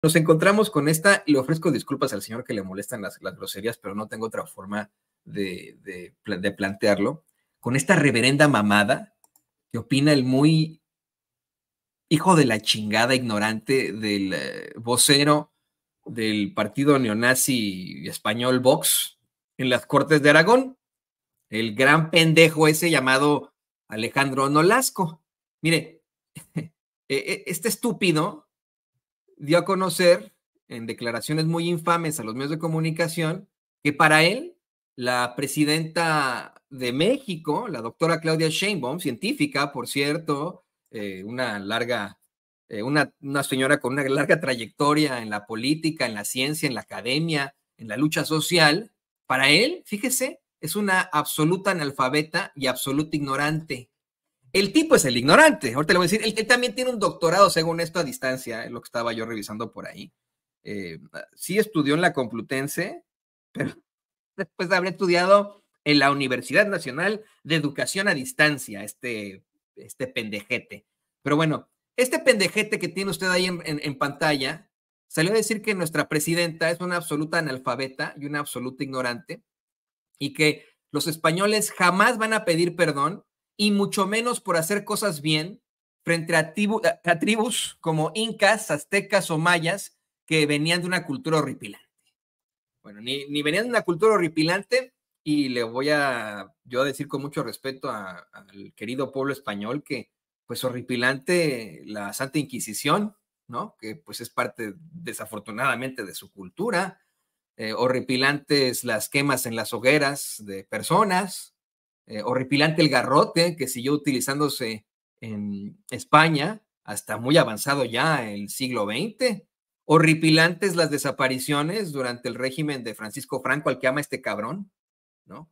Nos encontramos con esta, y le ofrezco disculpas al señor que le molestan las groserías, pero no tengo otra forma de plantearlo, con esta reverenda mamada que opina el muy hijo de la chingada ignorante del vocero del partido neonazi español Vox en las Cortes de Aragón, el gran pendejo ese llamado Alejandro Nolasco. Mire, este estúpido dio a conocer en declaraciones muy infames a los medios de comunicación que para él la presidenta de México, la doctora Claudia Sheinbaum, científica, por cierto, una señora con una larga trayectoria en la política, en la ciencia, en la academia, en la lucha social, para él, fíjese, es una absoluta analfabeta y absoluta ignorante. El tipo es el ignorante, ahorita le voy a decir, él también tiene un doctorado, según esto, a distancia, es lo que estaba yo revisando por ahí. Sí estudió en la Complutense, pero después de haber estudiado en la Universidad Nacional de Educación a Distancia, este pendejete. Pero bueno, este pendejete que tiene usted ahí en pantalla, salió a decir que nuestra presidenta es una absoluta analfabeta y una absoluta ignorante, y que los españoles jamás van a pedir perdón, y mucho menos por hacer cosas bien frente a tribus como incas, aztecas o mayas que venían de una cultura horripilante. Bueno, ni venían de una cultura horripilante, y le voy a yo decir con mucho respeto al querido pueblo español que pues horripilante la Santa Inquisición, ¿no? Que pues es parte desafortunadamente de su cultura. Horripilantes las quemas en las hogueras de personas, horripilante el garrote que siguió utilizándose en España hasta muy avanzado ya el siglo XX, horripilantes las desapariciones durante el régimen de Francisco Franco, al que ama este cabrón, ¿no?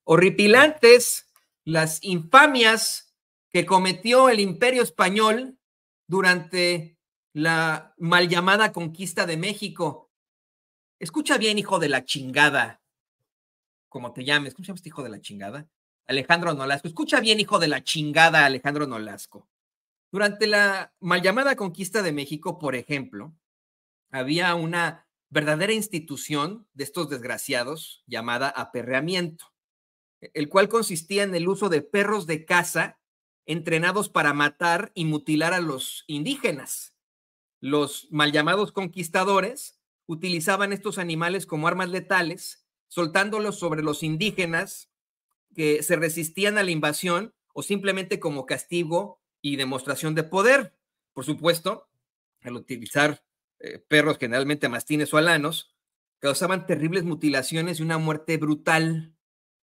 Horripilantes las infamias que cometió el Imperio Español durante la mal llamada conquista de México. Escucha bien, hijo de la chingada, como te llames, ¿cómo se llama este hijo de la chingada? Alejandro Nolasco. Escucha bien, hijo de la chingada, Alejandro Nolasco. Durante la mal llamada conquista de México, por ejemplo, había una verdadera institución de estos desgraciados llamada aperreamiento, el cual consistía en el uso de perros de caza entrenados para matar y mutilar a los indígenas. Los mal llamados conquistadores utilizaban estos animales como armas letales, soltándolos sobre los indígenas que se resistían a la invasión o simplemente como castigo y demostración de poder. Por supuesto, al utilizar perros generalmente mastines o alanos, causaban terribles mutilaciones y una muerte brutal.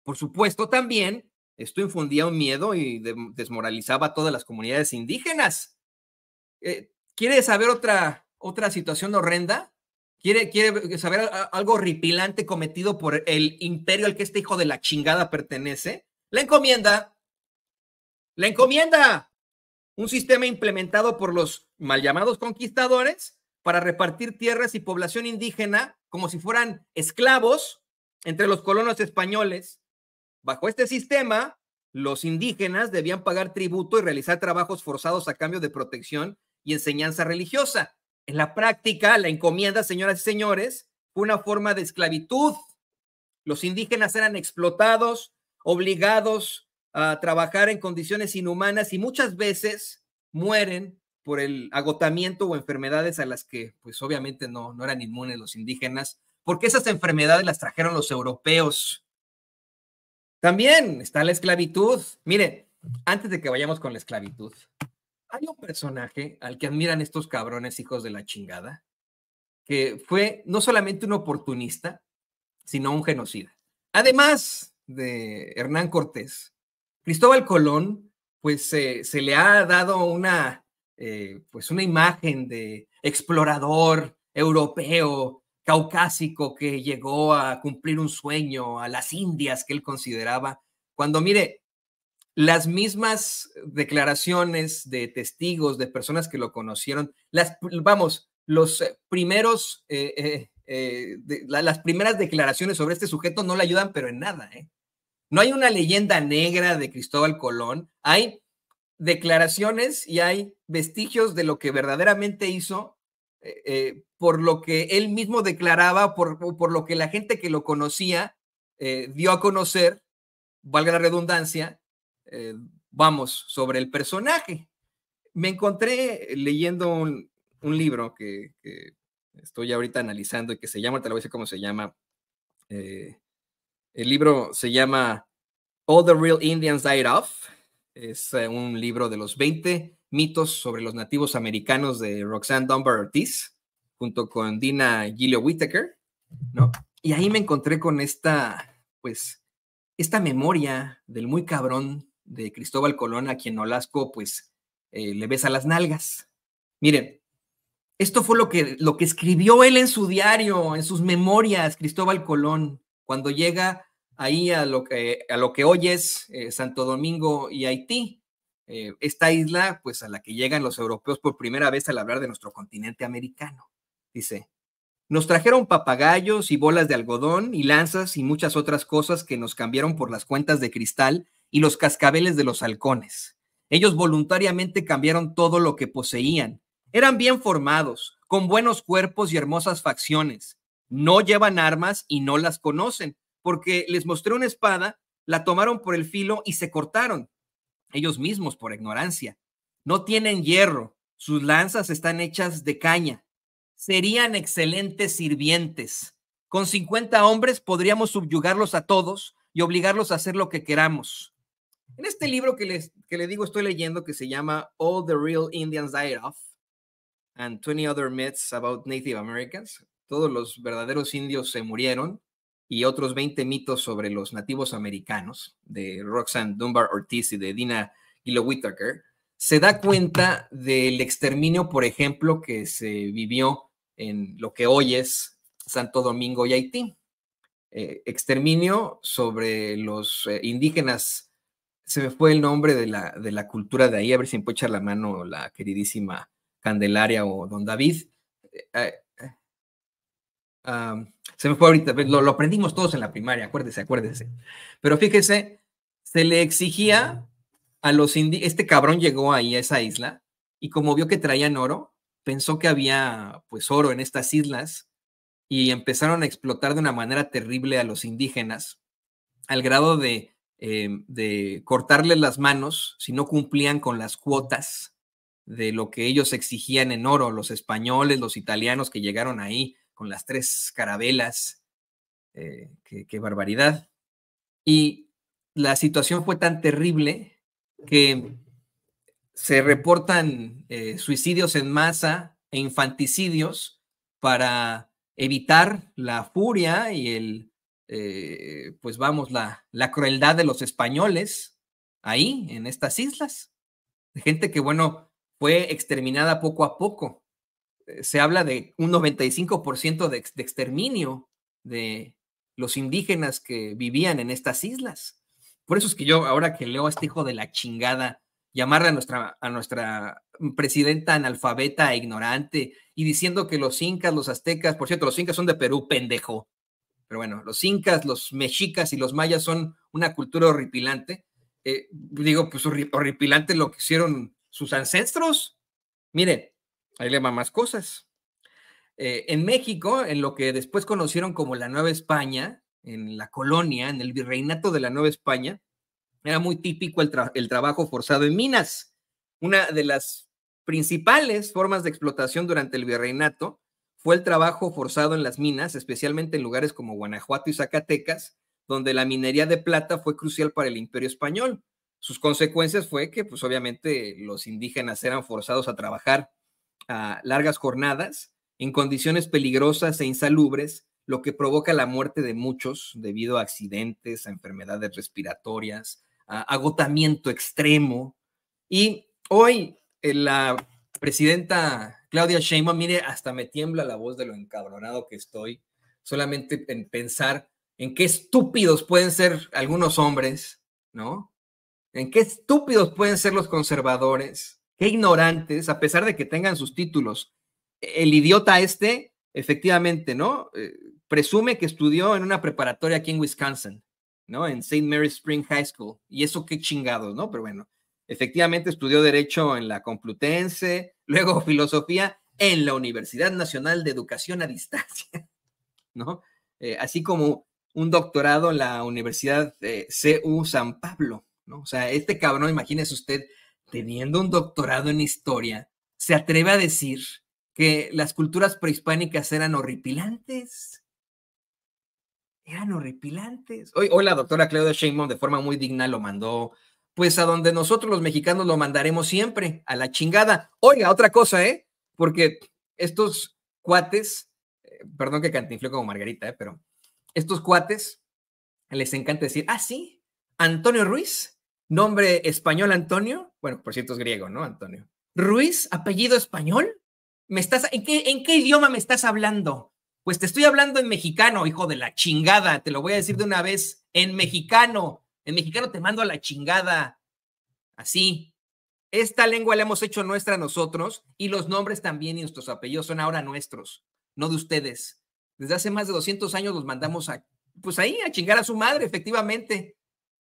Por supuesto, también esto infundía un miedo y desmoralizaba a todas las comunidades indígenas. ¿Quiere saber otra situación horrenda? ¿Quiere saber algo horripilante cometido por el imperio al que este hijo de la chingada pertenece? La encomienda. La encomienda. Un sistema implementado por los mal llamados conquistadores para repartir tierras y población indígena como si fueran esclavos entre los colonos españoles. Bajo este sistema, los indígenas debían pagar tributo y realizar trabajos forzados a cambio de protección y enseñanza religiosa. En la práctica, la encomienda, señoras y señores, fue una forma de esclavitud. Los indígenas eran explotados, obligados a trabajar en condiciones inhumanas y muchas veces mueren por el agotamiento o enfermedades a las que, pues obviamente no eran inmunes los indígenas, porque esas enfermedades las trajeron los europeos. También está la esclavitud. Mire, antes de que vayamos con la esclavitud, hay un personaje al que admiran estos cabrones hijos de la chingada, que fue no solamente un oportunista, sino un genocida. Además de Hernán Cortés, Cristóbal Colón, pues se le ha dado pues una imagen de explorador europeo, caucásico, que llegó a cumplir un sueño a las Indias que él consideraba, cuando mire, las mismas declaraciones de testigos, de personas que lo conocieron, las primeras declaraciones sobre este sujeto no le ayudan, pero en nada, ¿eh? No hay una leyenda negra de Cristóbal Colón, hay declaraciones y hay vestigios de lo que verdaderamente hizo por lo que él mismo declaraba, por lo que la gente que lo conocía dio a conocer, valga la redundancia, vamos, sobre el personaje. Me encontré leyendo un libro que estoy ahorita analizando y que se llama, te lo voy a decir cómo se llama. El libro se llama All the Real Indians Died Off. Es un libro de los 20 mitos sobre los nativos americanos de Roxanne Dunbar Ortiz, junto con Dina Gilio Whittaker, ¿no? Y ahí me encontré con esta memoria del muy cabrón de Cristóbal Colón, a quien Nolasco, pues, le besa las nalgas. Miren, esto fue lo que escribió él en su diario, en sus memorias, Cristóbal Colón, cuando llega ahí a lo que hoy es Santo Domingo y Haití, esta isla, pues, a la que llegan los europeos por primera vez al hablar de nuestro continente americano. Dice: nos trajeron papagayos y bolas de algodón y lanzas y muchas otras cosas que nos cambiaron por las cuentas de cristal y los cascabeles de los halcones. Ellos voluntariamente cambiaron todo lo que poseían. Eran bien formados, con buenos cuerpos y hermosas facciones. No llevan armas y no las conocen, porque les mostré una espada, la tomaron por el filo y se cortaron. Ellos mismos por ignorancia. No tienen hierro, sus lanzas están hechas de caña. Serían excelentes sirvientes. Con 50 hombres podríamos subyugarlos a todos y obligarlos a hacer lo que queramos. En este libro que le digo, estoy leyendo, que se llama All the Real Indians Died Off and 20 Other Myths About Native Americans, todos los verdaderos indios se murieron, y otros 20 mitos sobre los nativos americanos, de Roxanne Dunbar Ortiz y de Dina Gilio Whittaker, se da cuenta del exterminio, por ejemplo, que se vivió en lo que hoy es Santo Domingo y Haití. Exterminio sobre los indígenas. Se me fue el nombre de la cultura de ahí, a ver si me puede echar la mano la queridísima Candelaria o don David. Se me fue ahorita, lo aprendimos todos en la primaria, acuérdese. Pero fíjese, se le exigía a los indígenas, este cabrón llegó ahí a esa isla y como vio que traían oro, pensó que había pues oro en estas islas y empezaron a explotar de una manera terrible a los indígenas, al grado de cortarles las manos si no cumplían con las cuotas de lo que ellos exigían en oro, los españoles, los italianos que llegaron ahí con las 3 carabelas. Qué barbaridad. Y la situación fue tan terrible que se reportan suicidios en masa e infanticidios para evitar la furia y pues vamos, la crueldad de los españoles ahí, en estas islas. De gente que, bueno, fue exterminada poco a poco. Se habla de un 95% de exterminio de los indígenas que vivían en estas islas. Por eso es que yo, ahora que leo a este hijo de la chingada, llamarle a nuestra presidenta analfabeta e ignorante y diciendo que los incas, los aztecas, por cierto, los incas son de Perú, pendejo. Pero bueno, los incas, los mexicas y los mayas son una cultura horripilante. Digo, pues horripilante lo que hicieron sus ancestros. Mire, ahí le va más cosas. En México, en lo que después conocieron como la Nueva España, en la colonia, en el virreinato de la Nueva España, era muy típico el trabajo forzado en minas. Una de las principales formas de explotación durante el virreinato fue el trabajo forzado en las minas, especialmente en lugares como Guanajuato y Zacatecas, donde la minería de plata fue crucial para el Imperio Español. Sus consecuencias fue que, pues obviamente, los indígenas eran forzados a trabajar a largas jornadas, en condiciones peligrosas e insalubres, lo que provoca la muerte de muchos debido a accidentes, a enfermedades respiratorias, a agotamiento extremo. Y hoy la presidenta Claudia Sheinbaum, mire, hasta me tiembla la voz de lo encabronado que estoy, solamente en pensar en qué estúpidos pueden ser algunos hombres, ¿no? En qué estúpidos pueden ser los conservadores, qué ignorantes, a pesar de que tengan sus títulos. El idiota efectivamente, ¿no? Presume que estudió en una preparatoria aquí en Wisconsin, ¿no? En St. Mary's Spring High School. Y eso qué chingados, ¿no? Pero bueno, efectivamente estudió Derecho en la Complutense, luego Filosofía. en la Universidad Nacional de Educación a Distancia, ¿no? Así como un doctorado en la Universidad CU San Pablo, ¿no? O sea, este cabrón, imagínese usted, teniendo un doctorado en historia, se atreve a decir que las culturas prehispánicas eran horripilantes. Eran horripilantes. Hoy la doctora Claudia Sheinbaum de forma muy digna lo mandó, pues a donde nosotros los mexicanos lo mandaremos siempre, a la chingada. Oiga, otra cosa, porque estos cuates, perdón que cantinflé como Margarita, pero estos cuates les encanta decir, sí, Antonio Ruiz, nombre español Antonio, bueno, por cierto es griego, ¿no, Antonio? Ruiz, apellido español, ¿en qué idioma me estás hablando? Pues te estoy hablando en mexicano, hijo de la chingada, te lo voy a decir de una vez, en mexicano te mando a la chingada, así. Esta lengua la hemos hecho nuestra nosotros y los nombres también y nuestros apellidos son ahora nuestros, no de ustedes. Desde hace más de 200 años los mandamos pues ahí, a chingar a su madre, efectivamente.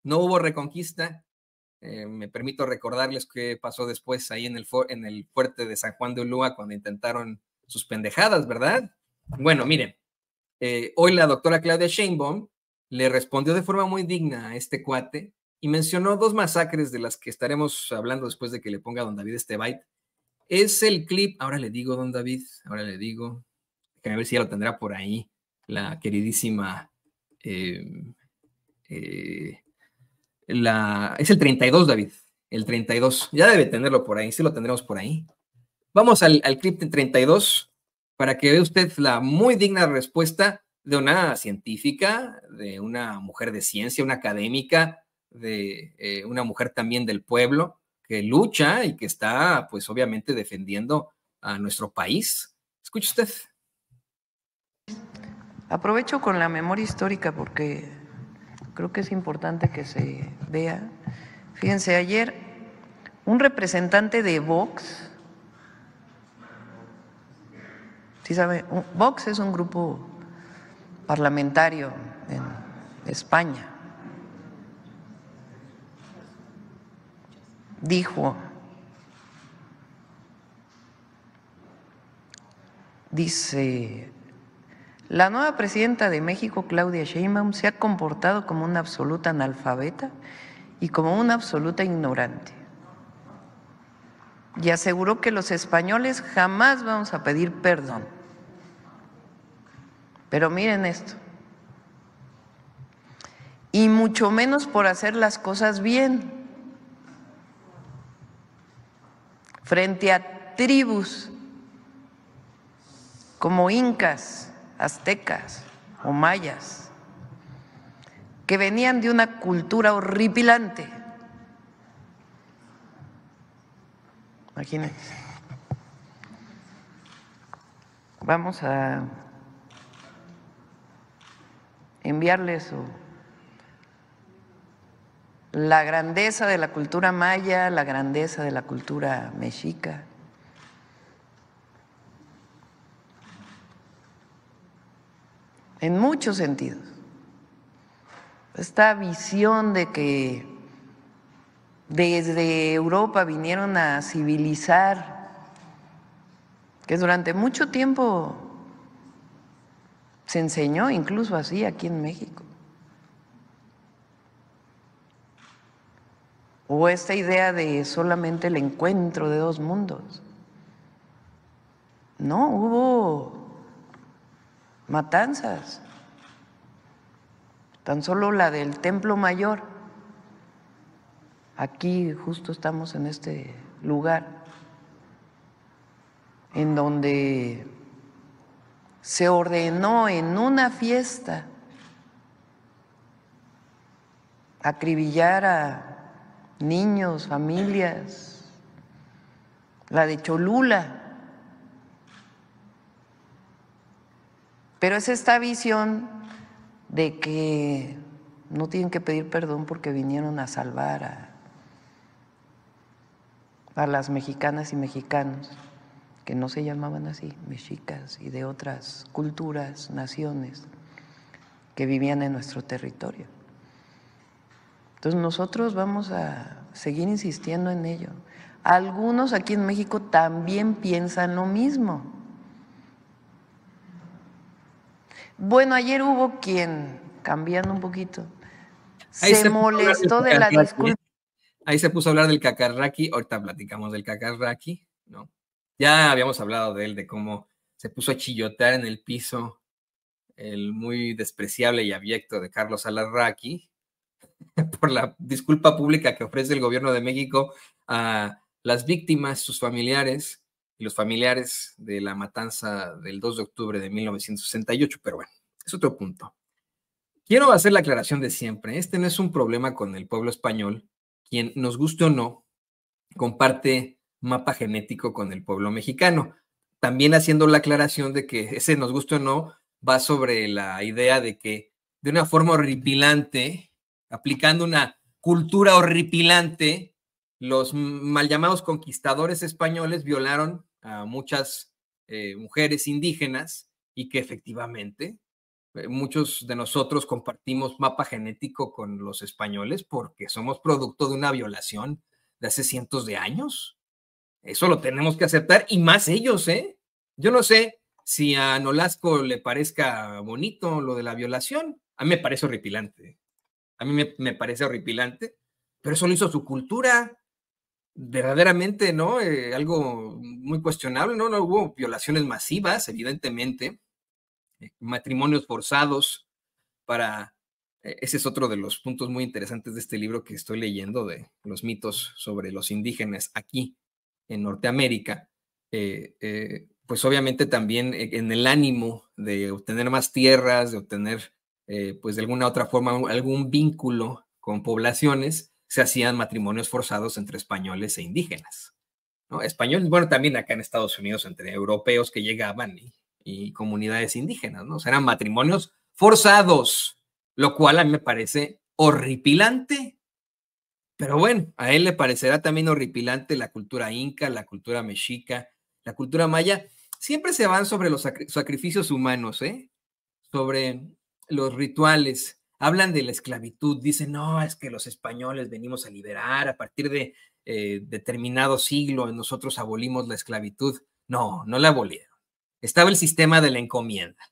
No hubo reconquista. Me permito recordarles qué pasó después ahí en el fuerte de San Juan de Ulúa cuando intentaron sus pendejadas, ¿verdad? Bueno, miren, hoy la doctora Claudia Sheinbaum le respondió de forma muy digna a este cuate y mencionó 2 masacres de las que estaremos hablando después de que le ponga a don David este byte. Es el clip, ahora le digo, don David, ahora le digo, déjame ver si ya lo tendrá por ahí, la queridísima, es el 32, David, el 32, ya debe tenerlo por ahí, sí lo tendremos por ahí. Vamos al clip de 32 para que vea usted la muy digna respuesta de una científica, de una mujer de ciencia, una académica, de una mujer también del pueblo que lucha y que está, pues obviamente, defendiendo a nuestro país. Escuche usted. Aprovecho con la memoria histórica porque creo que es importante que se vea. Fíjense, ayer un representante de Vox, ¿sí sabe? Vox es un grupo parlamentario en España, dice, la nueva presidenta de México, Claudia Sheinbaum, se ha comportado como una absoluta analfabeta y como una absoluta ignorante. Y aseguró que los españoles jamás vamos a pedir perdón. Pero miren esto, y mucho menos por hacer las cosas bien, frente a tribus como incas, aztecas o mayas, que venían de una cultura horripilante. Imagínense. Vamos a enviarles la grandeza de la cultura maya, la grandeza de la cultura mexica. En muchos sentidos. Esta visión de que desde Europa vinieron a civilizar, que durante mucho tiempo se enseñó incluso así aquí en México. O esta idea de solamente el encuentro de 2 mundos. No, hubo matanzas. Tan solo la del Templo Mayor. Aquí justo estamos en este lugar en donde se ordenó en una fiesta acribillar a niños, familias, la de Cholula. Pero es esta visión de que no tienen que pedir perdón porque vinieron a salvar a las mexicanas y mexicanos, que no se llamaban así, mexicas, y de otras culturas, naciones que vivían en nuestro territorio. Entonces nosotros vamos a seguir insistiendo en ello. Algunos aquí en México también piensan lo mismo. Bueno, ayer hubo quien, cambiando un poquito, Ahí se se puso a hablar del molestó de la cacarraqui, ¿eh? disculpa. Ahí se puso a hablar del cacarraqui, ahorita platicamos del cacarraqui, ¿no? Ya habíamos hablado de él, de cómo se puso a chillotear en el piso el muy despreciable y abyecto de Carlos Alarraqui por la disculpa pública que ofrece el gobierno de México a las víctimas, sus familiares y los familiares de la matanza del 2 de octubre de 1968, pero bueno, es otro punto. Quiero hacer la aclaración de siempre, este no es un problema con el pueblo español, quien nos guste o no, comparte mapa genético con el pueblo mexicano. También haciendo la aclaración de que ese nos guste o no va sobre la idea de que de una forma horripilante, aplicando una cultura horripilante, los mal llamados conquistadores españoles violaron a muchas mujeres indígenas y que efectivamente muchos de nosotros compartimos mapa genético con los españoles porque somos producto de una violación de hace cientos de años. Eso lo tenemos que aceptar y más ellos, ¿eh? Yo no sé si a Nolasco le parezca bonito lo de la violación. A mí me parece horripilante. A mí me parece horripilante, pero eso lo hizo su cultura. Verdaderamente, ¿no? Algo muy cuestionable, ¿no? No hubo violaciones masivas, evidentemente, matrimonios forzados para... Ese es otro de los puntos muy interesantes de este libro que estoy leyendo, de los mitos sobre los indígenas aquí en Norteamérica. Pues obviamente también en el ánimo de obtener más tierras, de obtener, pues de alguna otra forma, algún vínculo con poblaciones, se hacían matrimonios forzados entre españoles e indígenas, ¿no? Españoles, bueno, también acá en Estados Unidos, entre europeos que llegaban y comunidades indígenas, ¿no? O sea, eran matrimonios forzados, lo cual a mí me parece horripilante. Pero bueno, a él le parecerá también horripilante la cultura inca, la cultura mexica, la cultura maya. Siempre se van sobre los sacrificios humanos, ¿eh? Sobre los rituales. Hablan de la esclavitud. Dicen, no, es que los españoles venimos a liberar a partir de determinado siglo. Nosotros abolimos la esclavitud. No, no la abolieron. Estaba el sistema de la encomienda,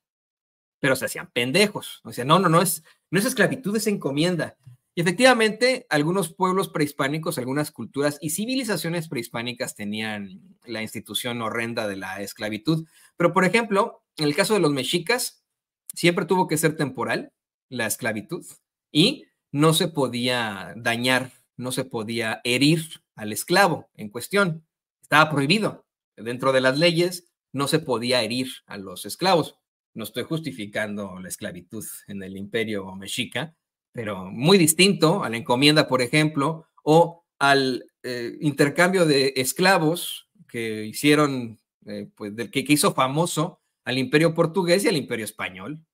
pero se hacían pendejos. O sea, no es esclavitud, es encomienda. Y efectivamente, algunos pueblos prehispánicos, algunas culturas y civilizaciones prehispánicas tenían la institución horrenda de la esclavitud. Pero, por ejemplo, en el caso de los mexicas, siempre tuvo que ser temporal la esclavitud y no se podía dañar, no se podía herir al esclavo en cuestión. Estaba prohibido. Dentro de las leyes no se podía herir a los esclavos. No estoy justificando la esclavitud en el imperio mexica, pero muy distinto a la encomienda, por ejemplo, o al intercambio de esclavos que hicieron, pues, que hizo famoso al imperio portugués y al imperio español.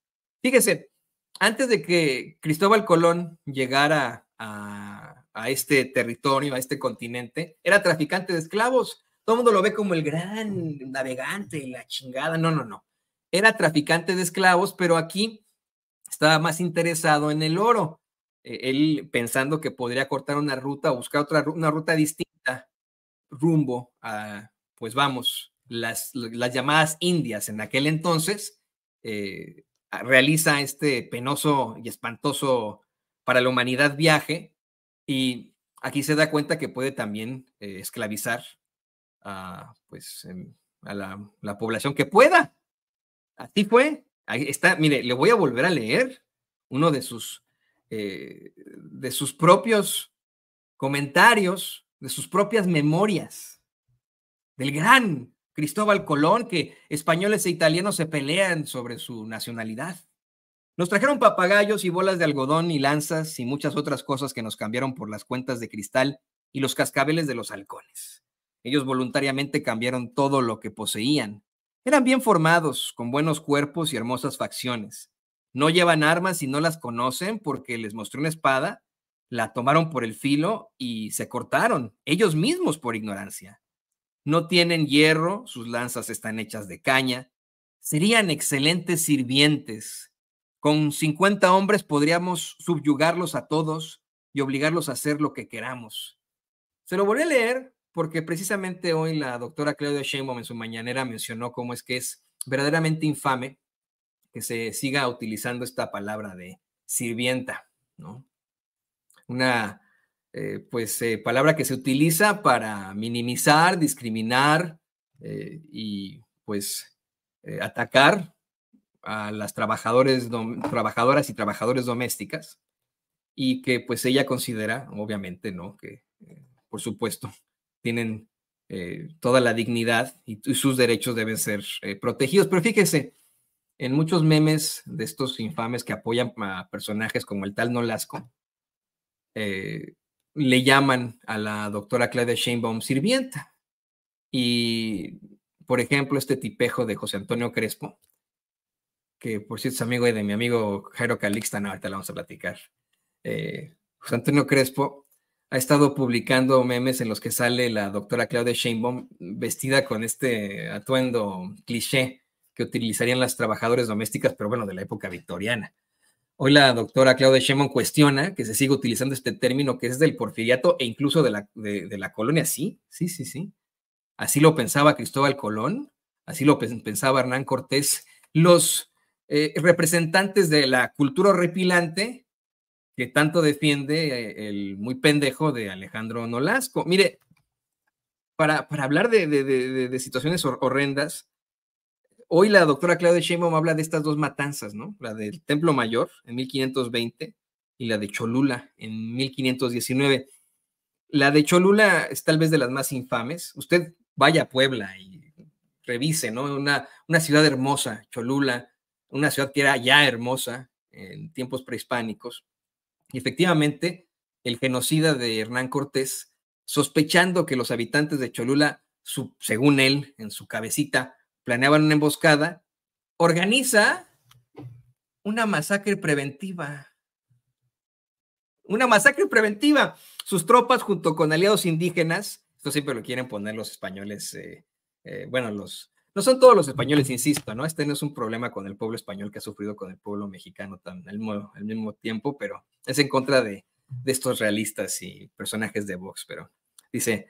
Fíjese, antes de que Cristóbal Colón llegara a este territorio, a este continente, era traficante de esclavos. Todo el mundo lo ve como el gran navegante, la chingada. No. Era traficante de esclavos, pero aquí estaba más interesado en el oro. Él pensando que podría cortar una ruta o buscar una ruta distinta rumbo a, pues vamos, las llamadas Indias en aquel entonces, realiza este penoso y espantoso para la humanidad viaje y aquí se da cuenta que puede también esclavizar a, pues, a la población que pueda. Así fue. Ahí está, mire, le voy a volver a leer uno de sus propios comentarios, de sus propias memorias, del gran Cristóbal Colón, que españoles e italianos se pelean sobre su nacionalidad. Nos trajeron papagayos y bolas de algodón y lanzas y muchas otras cosas que nos cambiaron por las cuentas de cristal y los cascabeles de los halcones. Ellos voluntariamente cambiaron todo lo que poseían. Eran bien formados, con buenos cuerpos y hermosas facciones. No llevan armas y no las conocen porque les mostré una espada, la tomaron por el filo y se cortaron, ellos mismos por ignorancia. No tienen hierro, sus lanzas están hechas de caña. Serían excelentes sirvientes. Con 50 hombres podríamos subyugarlos a todos y obligarlos a hacer lo que queramos. Se lo volví a leer porque precisamente hoy la doctora Claudia Sheinbaum en su mañanera mencionó cómo es que es verdaderamente infame que se siga utilizando esta palabra de sirvienta, ¿no? Una palabra que se utiliza para minimizar, discriminar y pues atacar a las trabajadoras y trabajadores domésticas, y que pues ella considera, obviamente, ¿no? Que por supuesto tienen toda la dignidad y sus derechos deben ser protegidos. Pero fíjese, en muchos memes de estos infames que apoyan a personajes como el tal Nolasco, le llaman a la doctora Claudia Sheinbaum sirvienta. Y, por ejemplo, este tipejo de José Antonio Crespo, que por cierto es amigo de mi amigo Jairo Calixta, no, ahorita la vamos a platicar. José Antonio Crespo ha estado publicando memes en los que sale la doctora Claudia Sheinbaum vestida con este atuendo cliché que utilizarían las trabajadoras domésticas, pero bueno, de la época victoriana. Hoy la doctora Claudia Sheinbaum cuestiona que se siga utilizando este término que es del porfiriato e incluso de la colonia. Sí. Así lo pensaba Cristóbal Colón, así lo pensaba Hernán Cortés. Los representantes de la cultura horripilante que tanto defiende el muy pendejo de Alejandro Nolasco. Mire, para hablar de situaciones horrendas, hoy la doctora Claudia Sheinbaum habla de estas dos matanzas, ¿no? La del Templo Mayor en 1520 y la de Cholula en 1519. La de Cholula es tal vez de las más infames. Usted vaya a Puebla y revise, ¿no? Una ciudad hermosa, Cholula, una ciudad que era ya hermosa en tiempos prehispánicos. Y efectivamente, el genocida de Hernán Cortés, sospechando que los habitantes de Cholula, según él, en su cabecita, planeaban una emboscada, organiza una masacre preventiva. Una masacre preventiva. Sus tropas, junto con aliados indígenas, esto siempre lo quieren poner los españoles, no son todos los españoles, insisto, ¿no? Este no es un problema con el pueblo español que ha sufrido con el pueblo mexicano al mismo tiempo, pero es en contra de estos realistas y personajes de Vox. Pero dice,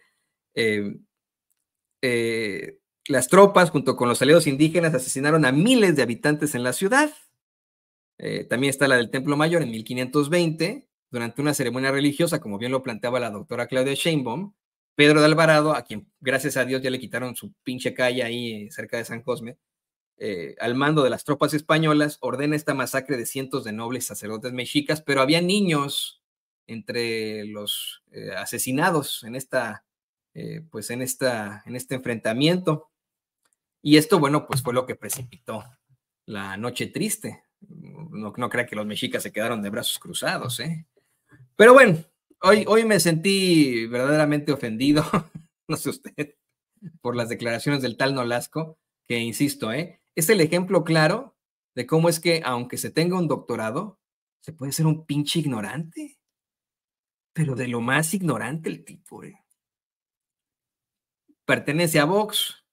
las tropas, junto con los aliados indígenas, asesinaron a miles de habitantes en la ciudad. También está la del Templo Mayor en 1520, durante una ceremonia religiosa, como bien lo planteaba la doctora Claudia Sheinbaum. Pedro de Alvarado, a quien gracias a Dios ya le quitaron su pinche calle ahí cerca de San Cosme, al mando de las tropas españolas, ordena esta masacre de cientos de nobles sacerdotes mexicas, pero había niños entre los asesinados en este enfrentamiento. Y esto, bueno, pues fue lo que precipitó la noche triste. No crea que los mexicas se quedaron de brazos cruzados, ¿eh? Pero bueno, hoy me sentí verdaderamente ofendido, no sé usted, por las declaraciones del tal Nolasco, que insisto, es el ejemplo claro de cómo es que, aunque se tenga un doctorado, se puede ser un pinche ignorante, pero de lo más ignorante el tipo, Pertenece a Vox,